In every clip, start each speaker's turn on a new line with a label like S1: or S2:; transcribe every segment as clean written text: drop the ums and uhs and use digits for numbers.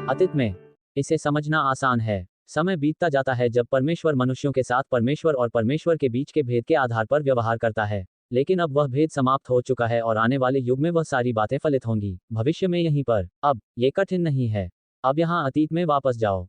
S1: अतीत में इसे समझना आसान है। समय बीतता जाता है जब परमेश्वर मनुष्यों के साथ परमेश्वर और परमेश्वर के बीच के भेद के आधार पर व्यवहार करता है। लेकिन अब वह भेद समाप्त हो चुका है और आने वाले युग में वह सारी बातें फलित होंगी। भविष्य में यहीं पर। अब ये कठिन नहीं है। अब यहाँ अतीत में वापस जाओ।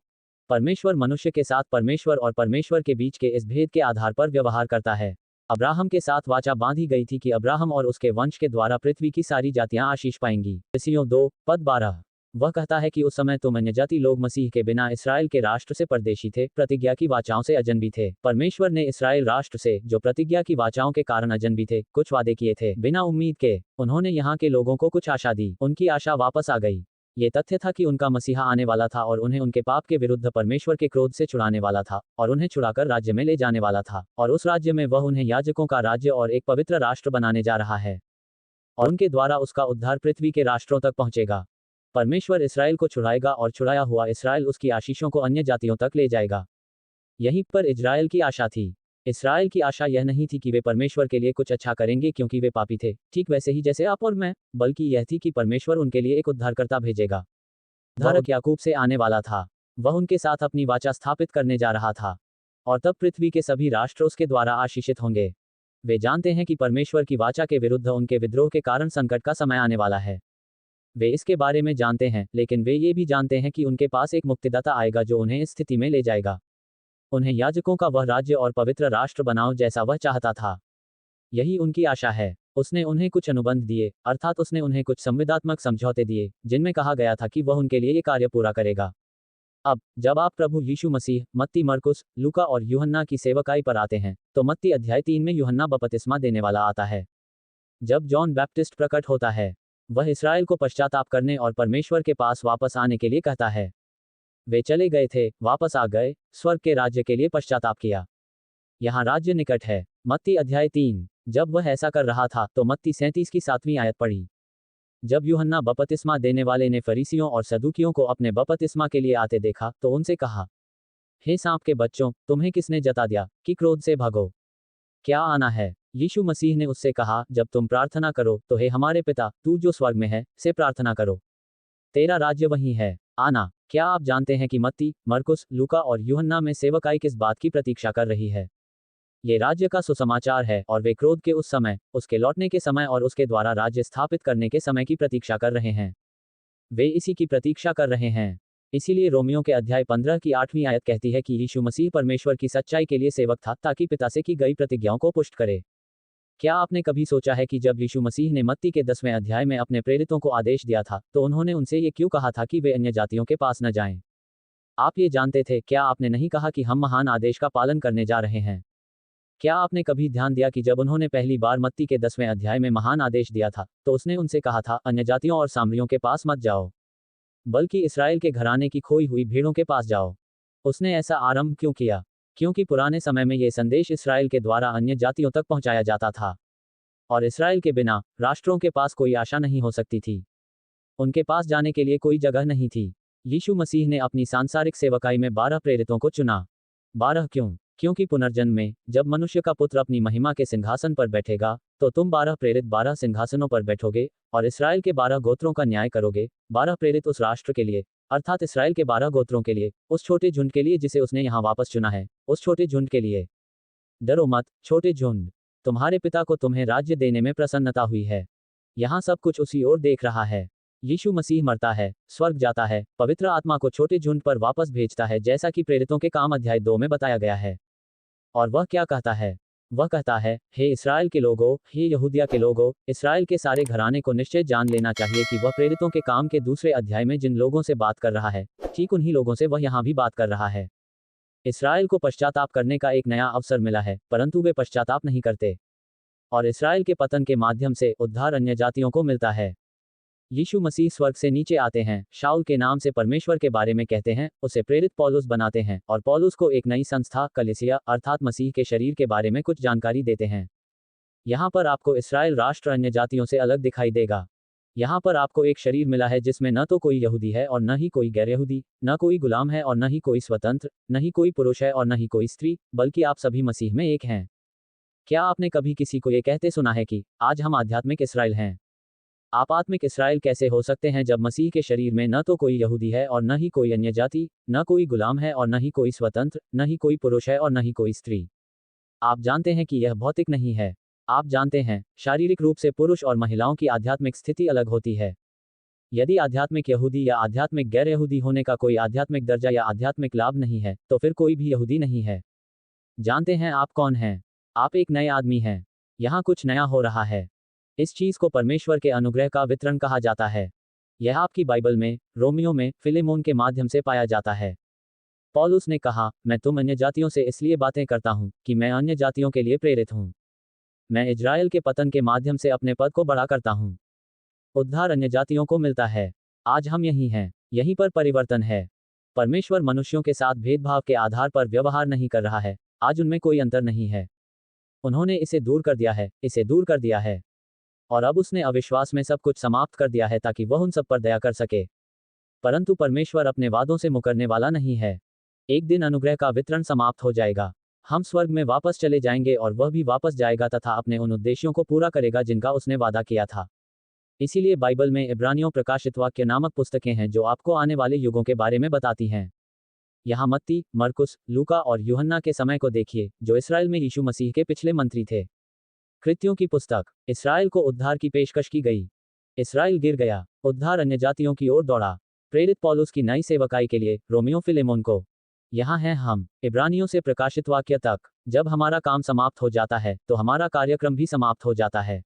S1: परमेश्वर मनुष्य के साथ परमेश्वर और परमेश्वर के बीच के इस भेद के आधार पर व्यवहार करता है। अब्राहम के साथ वाचा बांधी गई थी कि अब्राहम और उसके वंश के द्वारा पृथ्वी की सारी जातियां आशीष पाएंगी। इसियों 2:12। वह कहता है कि उस समय तुम अन्यजाति लोग मसीह के बिना इस्राएल के राष्ट्र से परदेशी थे, प्रतिज्ञा की वाचाओं से अजनबी थे। परमेश्वर ने इस्राएल राष्ट्र से, जो प्रतिज्ञा की वाचाओं के कारण अजनबी थे, कुछ वादे किए थे। बिना उम्मीद के उन्होंने यहाँ के लोगों को कुछ आशा दी। उनकी आशा वापस आ गई। ये तथ्य था कि उनका मसीहा आने वाला था और उन्हें उनके पाप के विरुद्ध परमेश्वर के क्रोध से छुड़ाने वाला था और उन्हें छुड़ाकर राज्य में ले जाने वाला था, और उस राज्य में वह उन्हें याजकों का राज्य और एक पवित्र राष्ट्र बनाने जा रहा है, और उनके द्वारा उसका उद्धार पृथ्वी के राष्ट्रों तक पहुंचेगा। परमेश्वर इस्राएल को छुड़ाएगा और छुड़ाया हुआ इस्राएल उसकी आशीषों को अन्य जातियों तक ले जाएगा। यहीं पर इजराइल की आशा थी। इस्राएल की आशा यह नहीं थी कि वे परमेश्वर के लिए कुछ अच्छा करेंगे क्योंकि वे पापी थे, ठीक वैसे ही जैसे आप और मैं, बल्कि यह थी कि परमेश्वर उनके लिए एक उद्धारकर्ता भेजेगा। उद्धारक याकूब से आने वाला था। वह उनके साथ अपनी वाचा स्थापित करने जा रहा था, और तब पृथ्वी के सभी राष्ट्र उसके द्वारा आशीषित होंगे। वे जानते हैं कि परमेश्वर की वाचा के विरुद्ध उनके विद्रोह के कारण संकट का समय आने वाला है। वे इसके बारे में जानते हैं, लेकिन वे ये भी जानते हैं कि उनके पास एक मुक्तिदाता आएगा जो उन्हें इस स्थिति में ले जाएगा। उन्हें याजकों का वह राज्य और पवित्र राष्ट्र बनाओ जैसा वह चाहता था। यही उनकी आशा है। उसने उन्हें कुछ अनुबंध दिए, अर्थात उसने उन्हें कुछ संविदात्मक समझौते दिए, जिनमें कहा गया था कि वह उनके लिए ये कार्य पूरा करेगा। अब जब आप प्रभु यीशु मसीह, मत्ती, मरकुस, लूका और यूहन्ना की सेवकाई पर आते हैं, तो मत्ती अध्याय 3 में यूहन्ना बपतिस्मा देने वाला आता है। जब जॉन बैप्टिस्ट प्रकट होता है, वह इस्राएल को पश्चाताप करने और परमेश्वर के पास वापस आने के लिए कहता है। वे चले गए थे, वापस आ गए, स्वर्ग के राज्य के लिए पश्चाताप किया। यहाँ राज्य निकट है। मत्ती अध्याय 3। जब वह ऐसा कर रहा था तो मत्ती 37 की 7वीं आयत पढ़ी। जब यूहन्ना बपतिस्मा देने वाले ने फरीसियों और सदूकियों को अपने बपतिस्मा के लिए आते देखा, तो उनसे कहा, हे सांप के बच्चों, तुम्हें किसने जता दिया कि क्रोध से भागो? क्या आना है? यीशु मसीह ने उससे कहा, जब तुम प्रार्थना करो तो हे हमारे पिता, तू जो स्वर्ग में है, से प्रार्थना करो। तेरा राज्य वही है, आना। क्या आप जानते हैं कि मत्ती, मरकुस, लूका और यूहन्ना में सेवकाई किस बात की प्रतीक्षा कर रही है? ये राज्य का सुसमाचार है, और वे क्रोध के उस समय, उसके लौटने के समय और उसके द्वारा राज्य स्थापित करने के समय की प्रतीक्षा कर रहे हैं। वे इसी की प्रतीक्षा कर रहे हैं। इसीलिए रोमियो के अध्याय 15 की 8वीं आयत कहती है कि यीशु मसीह परमेश्वर की सच्चाई के लिए सेवक था, ताकि पिता से की गई प्रतिज्ञाओं को पुष्ट करे। क्या आपने कभी सोचा है कि जब यीशु मसीह ने मत्ती के 10वें अध्याय में अपने प्रेरितों को आदेश दिया था, तो उन्होंने उनसे ये क्यों कहा था कि वे अन्य जातियों के पास न जाएं? आप ये जानते थे, क्या आपने नहीं कहा कि हम महान आदेश का पालन करने जा रहे हैं? क्या आपने कभी ध्यान दिया कि जब उन्होंने पहली बार मत्ती के 10वें अध्याय में महान आदेश दिया था, तो उसने उनसे कहा था, अन्य जातियों और सामरियों के पास मत जाओ, बल्कि इस्राएल के घराने की खोई हुई भीड़ों के पास जाओ। उसने ऐसा आरंभ क्यों किया? क्योंकि पुराने समय में ये संदेश इस्राएल के द्वारा अन्य जातियों तक पहुंचाया जाता था, और इस्राएल के बिना राष्ट्रों के पास कोई आशा नहीं हो सकती थी। उनके पास जाने के लिए कोई जगह नहीं थी। यीशु मसीह ने अपनी सांसारिक सेवकाई में 12 प्रेरितों को चुना। 12 क्यों? क्योंकि पुनर्जन्म में, जब मनुष्य का पुत्र अपनी महिमा के सिंहासन पर बैठेगा, तो तुम 12 प्रेरित 12 सिंहासनों पर बैठोगे, और इस्राएल के 12 गोत्रों का न्याय करोगे। 12 प्रेरित उस राष्ट्र के लिए, अर्थात इस्राएल के 12 गोत्रों के लिए, उस छोटे झुंड के लिए जिसे उसने यहाँ वापस चुना है, उस छोटे झुंड के लिए। डरो मत, छोटे झुंड। तुम्हारे पिता को तुम्हें राज्य देने में प्रसन्नता हुई है। यहाँ सब कुछ उसी ओर देख रहा है। यीशु मसीह मरता है, स्वर्ग जाता है, पवित्र आत्मा को छोटे झुंड पर वापस भेजता है, जैसा कि प्रेरितों के काम अध्याय 2 में बताया गया है। और वह क्या कहता है? वह कहता है, हे इस्राएल के लोगों, हे यहूदिया के लोगों, इस्राएल के सारे घराने को निश्चय जान लेना चाहिए कि वह प्रेरितों के काम के दूसरे अध्याय में जिन लोगों से बात कर रहा है, ठीक उन्हीं लोगों से वह यहाँ भी बात कर रहा है। इस्राएल को पश्चाताप करने का एक नया अवसर मिला है, परंतु वे पश्चाताप नहीं करते, और इस्राएल के पतन के माध्यम से उद्धार अन्य जातियों को मिलता है। यीशु मसीह स्वर्ग से नीचे आते हैं, शाऊल के नाम से परमेश्वर के बारे में कहते हैं, उसे प्रेरित पौलुस बनाते हैं, और पौलुस को एक नई संस्था, कलीसिया, अर्थात मसीह के शरीर के बारे में कुछ जानकारी देते हैं। यहाँ पर आपको इस्राएल राष्ट्र अन्य जातियों से अलग दिखाई देगा। यहाँ पर आपको एक शरीर मिला है जिसमें न तो कोई यहूदी है और न ही कोई गैर यहूदी, न कोई गुलाम है और न ही कोई स्वतंत्र, न ही कोई पुरुष है और न ही कोई स्त्री, बल्कि आप सभी मसीह में एक हैं। क्या आपने कभी किसी को ये कहते सुना है कि आज हम आध्यात्मिक इस्राएल हैं? आप आत्मिक इसराइल कैसे हो सकते हैं जब मसीह के शरीर में न तो कोई यहूदी है और न ही कोई अन्य जाति, न कोई गुलाम है और न ही कोई स्वतंत्र, न ही कोई पुरुष है और न ही कोई स्त्री। आप जानते हैं कि यह भौतिक नहीं है। आप जानते हैं, शारीरिक रूप से पुरुष और महिलाओं की आध्यात्मिक स्थिति अलग होती है। यदि आध्यात्मिक यहूदी या आध्यात्मिक गैर यहूदी होने का कोई आध्यात्मिक दर्जा या आध्यात्मिक लाभ नहीं है, तो फिर कोई भी यहूदी नहीं है। जानते हैं आप कौन हैं? आप एक नए आदमी हैं। यहाँ कुछ नया हो रहा है। इस चीज को परमेश्वर के अनुग्रह का वितरण कहा जाता है। यह आपकी बाइबल में, रोमियो में, फिलेमोन के माध्यम से पाया जाता है। पौलुस ने कहा, मैं तुम अन्य जातियों से इसलिए बातें करता हूं कि मैं अन्य जातियों के लिए प्रेरित हूं। मैं इजराइल के पतन के माध्यम से अपने पद को बड़ा करता हूं। उद्धार अन्य जातियों को मिलता है। आज हम यही हैं। यहीं पर परिवर्तन है। परमेश्वर मनुष्यों के साथ भेदभाव के आधार पर व्यवहार नहीं कर रहा है। आज उनमें कोई अंतर नहीं है। उन्होंने इसे दूर कर दिया है, इसे दूर कर दिया है। और अब उसने अविश्वास में सब कुछ समाप्त कर दिया है ताकि वह उन सब पर दया कर सके। परंतु परमेश्वर अपने वादों से मुकरने वाला नहीं है। एक दिन अनुग्रह का वितरण समाप्त हो जाएगा। हम स्वर्ग में वापस चले जाएंगे और वह भी वापस जाएगा तथा अपने उन उद्देश्यों को पूरा करेगा जिनका उसने वादा किया था। इसीलिए बाइबल में इब्रानियों प्रकाशित वाक्य नामक पुस्तकें हैं जो आपको आने वाले युगों के बारे में बताती हैं। यहाँ मत्ती, मरकुस, लूका और यूहन्ना के समय को देखिए, जो इसराइल में यीशु मसीह के पिछले मंत्री थे। कृत्यों की पुस्तक। इसराइल को उद्धार की पेशकश की गई। इसराइल गिर गया। उद्धार अन्य जातियों की ओर दौड़ा। प्रेरित पौलुस की नई सेवकाई के लिए, रोमियो फिलेमोन को। यहाँ हैं हम, इब्रानियों से प्रकाशित वाक्य तक। जब हमारा काम समाप्त हो जाता है, तो हमारा कार्यक्रम भी समाप्त हो जाता है।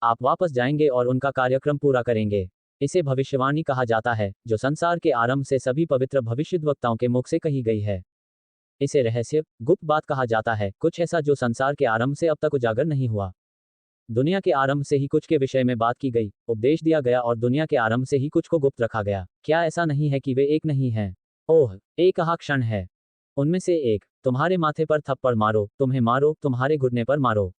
S1: आप वापस जाएंगे और उनका कार्यक्रम पूरा करेंगे। इसे भविष्यवाणी कहा जाता है, जो संसार के आरंभ से सभी पवित्र भविष्यद्वक्ताओं के मुख से कही गई है। इसे रहस्य, गुप्त बात कहा जाता है, कुछ ऐसा जो संसार के आरंभ से अब तक उजागर नहीं हुआ। दुनिया के आरंभ से ही कुछ के विषय में बात की गई, उपदेश दिया गया और दुनिया के आरंभ से ही कुछ को गुप्त रखा गया। क्या ऐसा नहीं है कि वे एक नहीं हैं? ओह, एक आह क्षण है। उनमें से एक, तुम्हारे माथे पर थप्पड़ मारो, तुम्हें मारो, तुम्हारे घुटने पर मारो।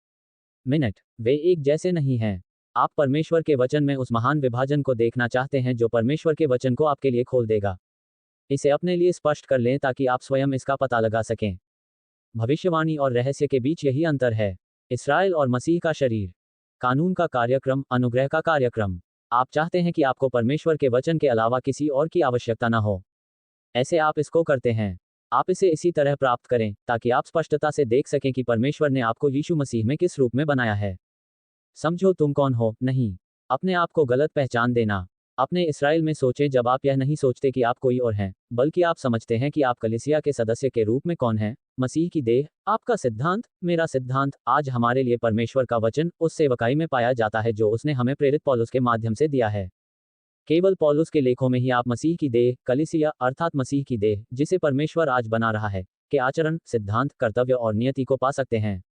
S1: मिनट, वे एक जैसे नहीं हैं। आप परमेश्वर के वचन में उस महान विभाजन को देखना चाहते हैं जो परमेश्वर के वचन को आपके लिए खोल देगा। इसे अपने लिए स्पष्ट कर लें ताकि आप स्वयं इसका पता लगा सकें। भविष्यवाणी और रहस्य के बीच यही अंतर है। इसराइल और मसीह का शरीर। कानून का कार्यक्रम, अनुग्रह का कार्यक्रम। आप चाहते हैं कि आपको परमेश्वर के वचन के अलावा किसी और की आवश्यकता न हो। ऐसे आप इसको करते हैं। आप इसे इसी तरह प्राप्त करें ताकि आप स्पष्टता से देख सकें कि परमेश्वर ने आपको यीशु मसीह में किस रूप में बनाया है। समझो तुम कौन हो, नहीं अपने आप को गलत पहचान देना। अपने इसराइल में सोचें जब आप यह नहीं सोचते कि आप कोई और हैं, बल्कि आप समझते हैं कि आप कलीसिया के सदस्य के रूप में कौन हैं, मसीह की देह। आपका सिद्धांत, मेरा सिद्धांत, आज हमारे लिए परमेश्वर का वचन उस सेवकाई में पाया जाता है जो उसने हमें प्रेरित पौलुस के माध्यम से दिया है। केवल पौलुस के लेखों में ही आप मसीह की देह, कलीसिया अर्थात मसीह की देह, जिसे परमेश्वर आज बना रहा है, के आचरण, सिद्धांत, कर्तव्य और नियति को पा सकते हैं।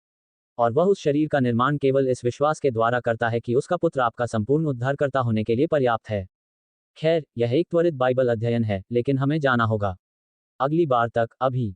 S1: और वह उस शरीर का निर्माण केवल इस विश्वास के द्वारा करता है कि उसका पुत्र आपका संपूर्ण उद्धारकर्ता होने के लिए पर्याप्त है। खैर, यह एक त्वरित बाइबल अध्ययन है, लेकिन हमें जाना होगा। अगली बार तक, अभी